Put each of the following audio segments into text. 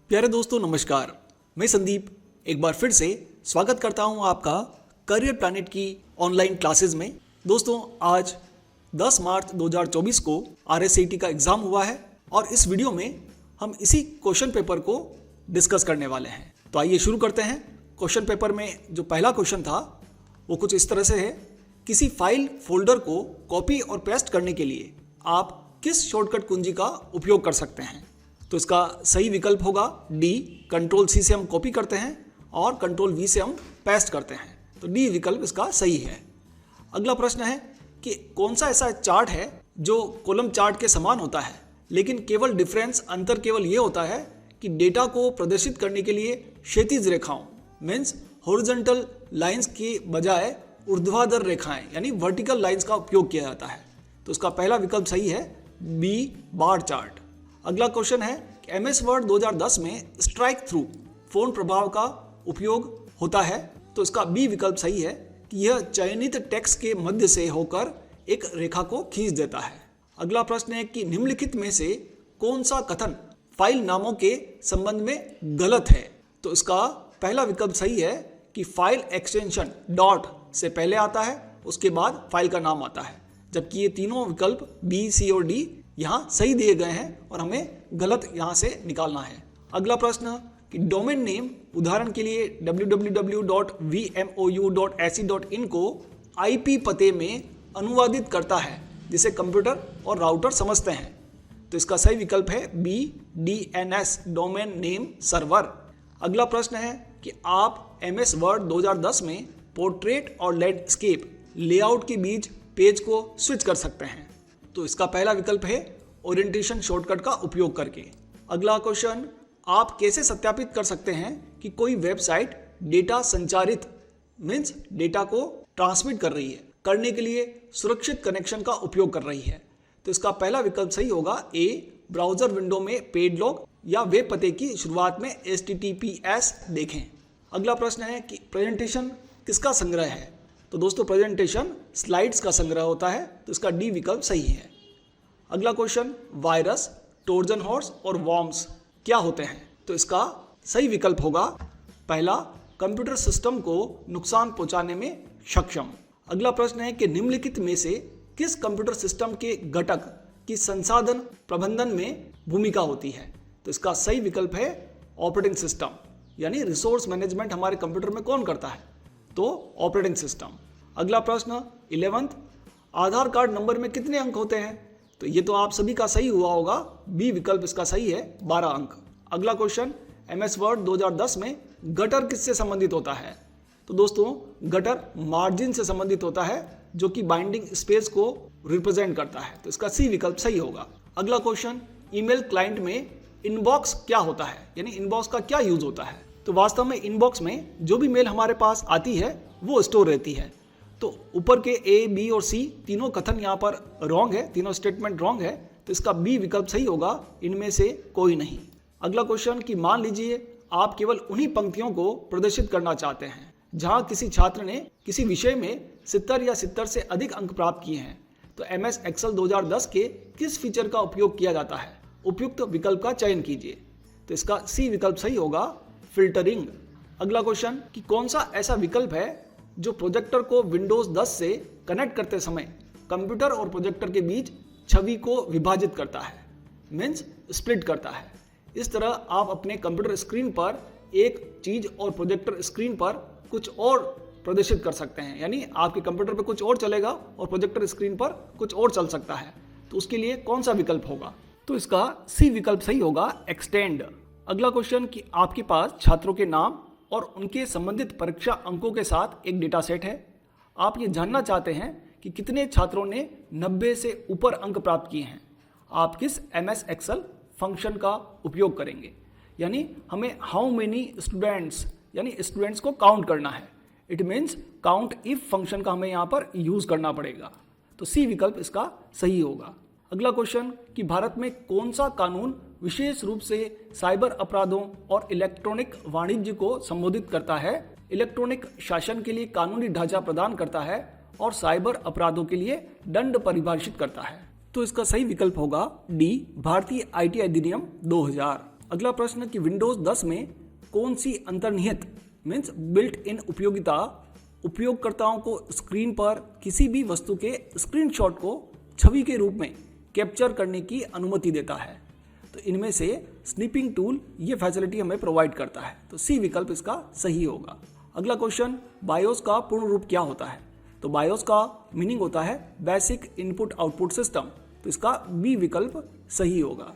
प्यारे दोस्तों नमस्कार। मैं संदीप एक बार फिर से स्वागत करता हूं आपका करियर प्लैनेट की ऑनलाइन क्लासेस में। दोस्तों आज 10 मार्च 2024 को RSAT का एग्ज़ाम हुआ है और इस वीडियो में हम इसी क्वेश्चन पेपर को डिस्कस करने वाले हैं। तो आइए शुरू करते हैं। क्वेश्चन पेपर में जो पहला क्वेश्चन था वो कुछ इस तरह से है, किसी फाइल फोल्डर को कॉपी और पेस्ट करने के लिए आप किस शॉर्टकट कुंजी का उपयोग कर सकते हैं। तो इसका सही विकल्प होगा डी, Ctrl+C से हम कॉपी करते हैं और Ctrl+V से हम पेस्ट करते हैं। तो डी विकल्प इसका सही है। अगला प्रश्न है कि कौन सा ऐसा चार्ट है जो कॉलम चार्ट के समान होता है, लेकिन केवल अंतर केवल ये होता है कि डेटा को प्रदर्शित करने के लिए क्षैतिज रेखाओं मीन्स हॉरिजॉन्टल लाइंस के बजाय ऊर्ध्वाधर रेखाएं यानी वर्टिकल लाइंस का उपयोग किया जाता है। तो इसका पहला विकल्प सही है बी, बार चार्ट। अगला क्वेश्चन है कि MS वर्ड 2010 में स्ट्राइक थ्रू फोन प्रभाव का उपयोग होता है। तो इसका बी विकल्प सही है कि यह चयनित टेक्स्ट के मध्य से होकर एक रेखा को खींच देता है। अगला प्रश्न है कि निम्नलिखित में से कौन सा कथन फाइल नामों के संबंध में गलत है। तो इसका पहला विकल्प सही है कि फाइल एक्सटेंशन डॉट से पहले आता है, उसके बाद फाइल का नाम आता है, जबकि ये तीनों विकल्प बी, सी और डी यहाँ सही दिए गए हैं और हमें गलत यहाँ से निकालना है। अगला प्रश्न कि डोमेन नेम उदाहरण के लिए www.vmou.ac.in को IP पते में अनुवादित करता है जिसे कंप्यूटर और राउटर समझते हैं। तो इसका सही विकल्प है B, DNS domain name server. अगला प्रश्न है कि आप MS वर्ड 2010 में पोर्ट्रेट और लैंडस्केप लेआउट के बीच पेज को स्विच कर सकते हैं। तो इसका पहला विकल्प है ओरिएंटेशन शॉर्टकट का उपयोग करके। अगला क्वेश्चन, आप कैसे सत्यापित कर सकते हैं कि कोई वेबसाइट डेटा संचारित मीन्स डेटा को ट्रांसमिट कर रही है करने के लिए सुरक्षित कनेक्शन का उपयोग कर रही है। तो इसका पहला विकल्प सही होगा ए, ब्राउजर विंडो में पेड लॉग या वेब पते की शुरुआत में HTTPS देखें। अगला प्रश्न है कि प्रेजेंटेशन किसका संग्रह है। तो दोस्तों प्रेजेंटेशन स्लाइड्स का संग्रह होता है। तो इसका डी विकल्प सही है। अगला क्वेश्चन, वायरस, ट्रोजन हॉर्स और वॉर्म्स क्या होते हैं। तो इसका सही विकल्प होगा पहला, कंप्यूटर सिस्टम को नुकसान पहुंचाने में सक्षम। अगला प्रश्न है कि निम्नलिखित में से किस कंप्यूटर सिस्टम के घटक की संसाधन प्रबंधन में भूमिका होती है। तो इसका सही विकल्प है ऑपरेटिंग सिस्टम, यानी रिसोर्स मैनेजमेंट हमारे कंप्यूटर में कौन करता है, तो ऑपरेटिंग सिस्टम। अगला प्रश्न 11th, आधार कार्ड नंबर में कितने अंक होते हैं। तो ये तो आप सभी का सही हुआ होगा, बी विकल्प इसका सही है 12 अंक। अगला क्वेश्चन, MS वर्ड 2010 में गटर किससे संबंधित होता है। तो दोस्तों गटर मार्जिन से संबंधित होता है जो कि बाइंडिंग स्पेस को रिप्रेजेंट करता है। तो इसका सी विकल्प सही होगा। अगला क्वेश्चन, ईमेल क्लाइंट में इनबॉक्स क्या होता है, यानी इनबॉक्स का क्या यूज होता है। तो वास्तव में इनबॉक्स में जो भी मेल हमारे पास आती है वो स्टोर रहती है। तो ऊपर के A, B और C तीनों कथन यहाँ पर रॉन्ग है, तीनों स्टेटमेंट रॉन्ग है। तो इसका बी विकल्प सही होगा, इनमें से कोई नहीं। अगला क्वेश्चन कि मान लीजिए आप केवल उन्हीं पंक्तियों को प्रदर्शित करना चाहते हैं जहाँ किसी छात्र ने किसी विषय में 70 या 70 से अधिक अंक प्राप्त किए हैं। तो MS Excel 2010 के किस फीचर का उपयोग किया जाता है, उपयुक्त विकल्प का चयन कीजिए। तो इसका सी विकल्प सही होगा, फिल्टरिंग। अगला क्वेश्चन कि कौन सा ऐसा विकल्प है जो प्रोजेक्टर को विंडोज 10 से कनेक्ट करते समय कंप्यूटर और प्रोजेक्टर के बीच छवि को विभाजित करता है मीन्स स्प्लिट करता है। इस तरह आप अपने कंप्यूटर स्क्रीन पर एक चीज और प्रोजेक्टर स्क्रीन पर कुछ और प्रदर्शित कर सकते हैं, यानी आपके कंप्यूटर पर कुछ और चलेगा और प्रोजेक्टर स्क्रीन पर कुछ और चल सकता है। तो उसके लिए कौन सा विकल्प होगा। तो इसका सी विकल्प सही होगा, एक्सटेंड। अगला क्वेश्चन कि आपके पास छात्रों के नाम और उनके संबंधित परीक्षा अंकों के साथ एक डेटा सेट है। आप ये जानना चाहते हैं कि कितने छात्रों ने 90 से ऊपर अंक प्राप्त किए हैं। आप किस MS Excel फंक्शन का उपयोग करेंगे, यानी हमें हाउ मेनी स्टूडेंट्स यानी स्टूडेंट्स को काउंट करना है। It means count if function का हमें यहाँ पर यूज करना पड़ेगा। तो सी विकल्प इसका सही होगा। अगला क्वेश्चन कि भारत में कौन सा कानून विशेष रूप से साइबर अपराधों और इलेक्ट्रॉनिक वाणिज्य को संबोधित करता है, इलेक्ट्रॉनिक शासन के लिए कानूनी ढांचा प्रदान करता है और साइबर अपराधों के लिए दंड परिभाषित करता है। तो इसका सही विकल्प होगा डी, भारतीय IT अधिनियम 2000। अगला प्रश्न कि विंडोज 10 में कौन सी अंतर्निहित मीन्स बिल्ट इन उपयोगिता उपयोगकर्ताओं को स्क्रीन पर किसी भी वस्तु के स्क्रीनशॉट को छवि के रूप में कैप्चर करने की अनुमति देता है। तो इनमें से स्निपिंग टूल ये फैसिलिटी हमें प्रोवाइड करता है, तो सी विकल्प इसका सही होगा। अगला क्वेश्चन, बायोस का पूर्ण रूप क्या होता है? तो बायोस का मीनिंग होता है बेसिक इनपुट आउटपुट सिस्टम, तो इसका बी विकल्प सही होगा।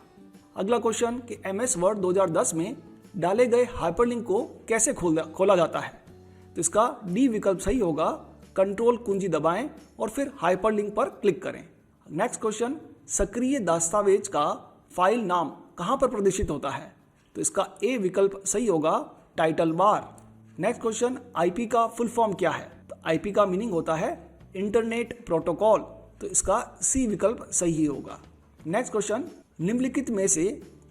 अगला क्वेश्चन कि एमएस वर्ड 2010 में डाले गए हाइपरलिंक को कैसे खोला जाता है? तो इसका डी विकल्प सही होगा, कंट्रोल कुंजी दबाएं और फिर हाइपरलिंक पर क्लिक करें। नेक्स्ट क्वेश्चन, सक्रिय दस्तावेज का फाइल नाम कहां पर प्रदर्शित होता है? तो इसका ए विकल्प सही होगा, title bar. Next question, IP का फुल फॉर्म क्या है? तो आईपी का मीनिंग होता है इंटरनेट प्रोटोकॉल, तो इसका सी विकल्प सही होगा। नेक्स्ट क्वेश्चन, निम्नलिखित में से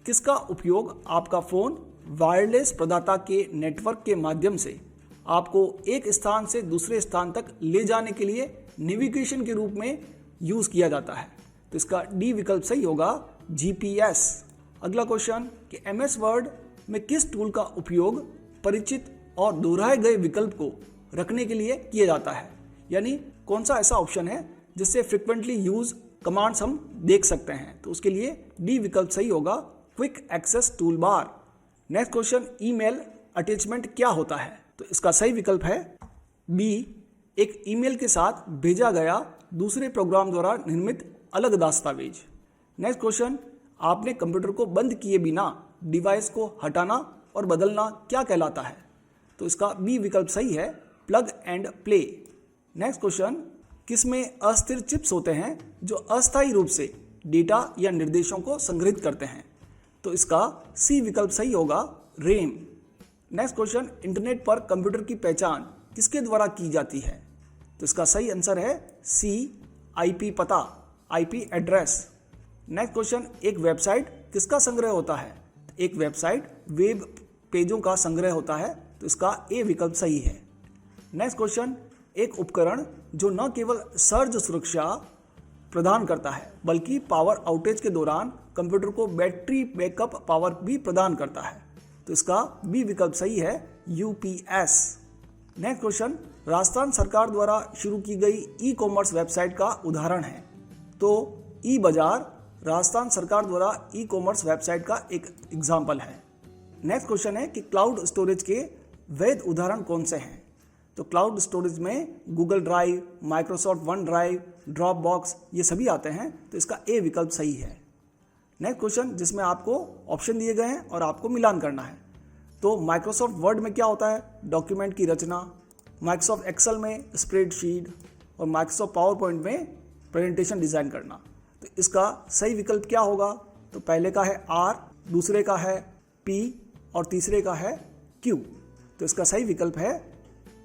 किसका उपयोग आपका फोन वायरलेस प्रदाता के नेटवर्क के माध्यम से आपको एक स्थान से दूसरे स्थान तक ले जाने के लिए नेविगेशन के रूप में यूज किया जाता है? तो इसका डी विकल्प सही होगा, जीपीएस। अगला क्वेश्चन कि एमएस वर्ड में किस टूल का उपयोग परिचित और दोहराए गए विकल्प को रखने के लिए किया जाता है? यानी कौन सा ऐसा ऑप्शन है जिससे फ्रिक्वेंटली यूज कमांड्स हम देख सकते हैं? तो उसके लिए डी विकल्प सही होगा, quick access tool bar. Next question, email attachment क्या होता है? तो इसका सही विकल्प है बी, एक ईमेल के साथ भेजा गया दूसरे प्रोग्राम द्वारा निर्मित अलग दस्तावेज। नेक्स्ट क्वेश्चन, आपने कंप्यूटर को बंद किए बिना डिवाइस को हटाना और बदलना क्या कहलाता है? तो इसका बी विकल्प सही है, plug and play. Next question, किसमें अस्थिर चिप्स होते हैं जो अस्थायी रूप से डेटा या निर्देशों को संग्रहित करते हैं? तो इसका सी विकल्प सही होगा, रैम। नेक्स्ट क्वेश्चन, इंटरनेट पर कंप्यूटर की पहचान किसके द्वारा की जाती है? तो इसका सही आंसर है सी, आईपी पता, आईपी एड्रेस। नेक्स्ट क्वेश्चन, एक वेबसाइट किसका संग्रह होता है? एक वेबसाइट वेब पेजों का संग्रह होता है, तो इसका ए विकल्प सही है। नेक्स्ट क्वेश्चन, एक उपकरण जो न केवल सर्ज सुरक्षा प्रदान करता है बल्कि पावर आउटेज के दौरान कंप्यूटर को बैटरी बैकअप पावर भी प्रदान करता है, तो इसका बी विकल्प सही है, यूपीएस। नेक्स्ट क्वेश्चन, राजस्थान सरकार द्वारा शुरू की गई ई कॉमर्स वेबसाइट का उदाहरण है? तो ई बाजार राजस्थान सरकार द्वारा ई कॉमर्स वेबसाइट का एक एग्जाम्पल है। नेक्स्ट क्वेश्चन है कि क्लाउड स्टोरेज के वैध उदाहरण कौन से हैं? तो क्लाउड स्टोरेज में Google drive, Microsoft one drive, drop box ये सभी आते हैं, तो इसका ए विकल्प सही है। नेक्स्ट क्वेश्चन, जिसमें आपको ऑप्शन दिए गए हैं और आपको मिलान करना है। तो माइक्रोसॉफ्ट वर्ड में क्या होता है? डॉक्यूमेंट की रचना। माइक्रोसॉफ्ट एक्सेल में स्प्रेडशीट और माइक्रोसॉफ्ट पावर पॉइंट में प्रेजेंटेशन डिज़ाइन करना। तो इसका सही विकल्प क्या होगा? तो पहले का है आर, दूसरे का है पी और तीसरे का है क्यू। तो इसका सही विकल्प है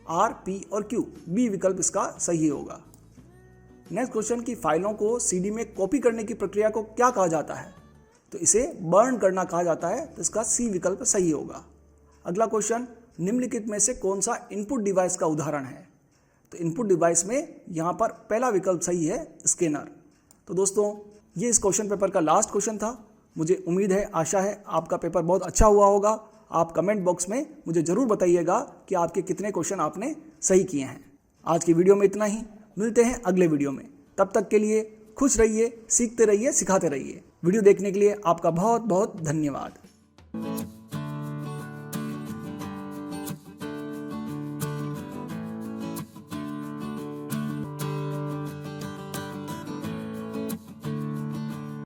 आर, पी और क्यू, बी विकल्प इसका सही होगा। नेक्स्ट क्वेश्चन की फाइलों को सीडी में कॉपी करने की प्रक्रिया को क्या कहा जाता है? तो इसे बर्न करना कहा जाता है, तो इसका सी विकल्प सही होगा। अगला क्वेश्चन, निम्नलिखित में से कौन सा इनपुट डिवाइस का उदाहरण है? तो इनपुट डिवाइस में यहाँ पर पहला विकल्प सही है, स्कैनर। तो दोस्तों, ये इस क्वेश्चन पेपर का लास्ट क्वेश्चन था। मुझे उम्मीद है, आशा है आपका पेपर बहुत अच्छा हुआ होगा। आप कमेंट बॉक्स में मुझे ज़रूर बताइएगा कि आपके कितने क्वेश्चन आपने सही किए हैं। आज की वीडियो में इतना ही, मिलते हैं अगले वीडियो में। तब तक के लिए खुश रहिए, सीखते रहिए, सिखाते रहिए। वीडियो देखने के लिए आपका बहुत बहुत धन्यवाद।